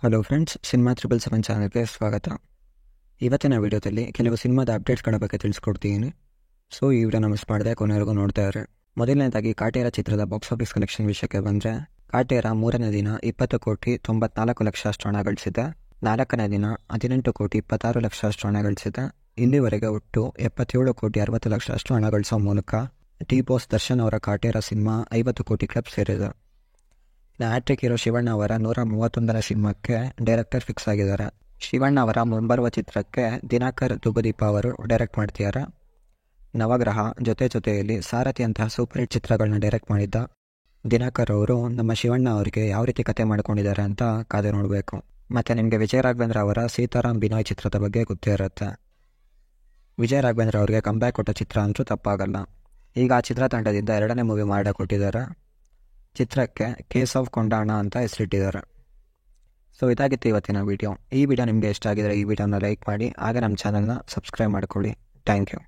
Hello friends, cinema 777 ಚಾನಲ್ಗೆ ಸ್ವಾಗತ. ಇವತ್ತಿನ ವಿಡಿಯೋದಲ್ಲಿ ಕೆಲವು ಸಿನಿಮಾದ ಅಪ್ಡೇಟ್ಸ್ಗಳ ಬಗ್ಗೆ ತಿಳಿಸ್ಕೊಡ್ತೀನಿ. ಸೊ ಈ ವಿಡಿಯೋನ ಮಿಸ್ ಮಾಡದೆ ಕೊನೆವರೆಗೂ ನೋಡ್ತಾ ಇದ್ದಾರೆ. ಮೊದಲನೇದಾಗಿ ಕಾಟೇರ ಚಿತ್ರದ ಬಾಕ್ಸ್ ಆಫೀಸ್ ಕಲೆಕ್ಷನ್ ವಿಷಯಕ್ಕೆ ಬಂದರೆ, ಕಾಟೇರ 3ನೇ ದಿನ 20 ಕೋಟಿ 94 ಲಕ್ಷ ಅಷ್ಟು ಹಣ ಗಳಿಸಿದೆ. 4ನೇ ದಿನ 18 ಕೋಟಿ 26 ಲಕ್ಷ ಅಷ್ಟು ಹಣ ಗಳಿಸಿದೆ. ಇಲ್ಲಿವರೆಗೆ ಒಟ್ಟು 77 ಕೋಟಿ 60 ಲಕ್ಷ ಅಷ್ಟು ಹಣ ಗಳಿಸೋ ಮೂಲಕ ಟಿ ಬಾಸ್ ದರ್ಶನ್ ಅವರ ಕಾಟೇರ ಸಿನಿಮಾ 50 ಕೋಟಿ ಕ್ಲಬ್ ಸೇರಿದೆ. ಹ್ಯಾಟ್ರಿಕ್ ಹೀರೋ ಶಿವಣ್ಣ ಅವರ 131ನೇ ಸಿನಿಮಾಕ್ಕೆ ಡೈರೆಕ್ಟರ್ ಫಿಕ್ಸ್ ಆಗಿದ್ದಾರೆ. ಶಿವಣ್ಣ ಅವರ ಮುಂಬರುವ ಚಿತ್ರಕ್ಕೆ ದಿನಾಕರ್ ದುಬದೀಪ ಅವರು ಡೈರೆಕ್ಟ್ ಮಾಡ್ತಿದ್ದಾರೆ. ನವಗ್ರಹ, ಜೊತೆಯಲ್ಲಿ ಸಾರಥಿ ಅಂತಹ ಸೂಪರ್ ಹಿಟ್ ಚಿತ್ರಗಳನ್ನ ಡೈರೆಕ್ಟ್ ಮಾಡಿದ್ದ ದಿನಾಕರ್ ಅವರು ನಮ್ಮ ಶಿವಣ್ಣ ಅವರಿಗೆ ಯಾವ ರೀತಿ ಕತೆ ಮಾಡ್ಕೊಂಡಿದ್ದಾರೆ ಅಂತ ಕಾದು ನೋಡಬೇಕು. ಮತ್ತು ನಿಮಗೆ ವಿಜಯ ರಾಘವೇಂದ್ರ ಅವರ ಸೀತಾರಾಮ್ ಬಿನಾಯ್ ಚಿತ್ರದ ಬಗ್ಗೆ ಗೊತ್ತೇ ಇರುತ್ತೆ. ವಿಜಯ ರಾಘವೇಂದ್ರ ಅವರಿಗೆ ಕಂಬ್ಯಾಕ್ ಕೊಟ್ಟ ಚಿತ್ರ ಅಂತೂ ತಪ್ಪಾಗಲ್ಲ. ಈಗ ಆ ಚಿತ್ರತಂಡದಿಂದ 2ನೇ ಮೂವಿ ಮಾಡಿಕೊಟ್ಟಿದ್ದಾರೆ. ಚಿತ್ರಕ್ಕೆ ಕೇಸ್ ಆಫ್ ಕೊಂಡಾಣ ಅಂತ ಹೆಸರಿಟ್ಟಿದ್ದಾರೆ. ಸೊ ಇದಾಗಿತ್ತು ಇವತ್ತಿನ ವಿಡಿಯೋ. ಈ ವಿಡಿಯೋ ನಿಮಗೆ ಇಷ್ಟ ಆಗಿದರೆ ಈ ವಿಡಿಯೋನ ಲೈಕ್ ಮಾಡಿ, ಹಾಗೆ ನಮ್ಮ ಚಾನಲ್ನ ಸಬ್ಸ್ಕ್ರೈಬ್ ಮಾಡ್ಕೊಳ್ಳಿ. Thank you.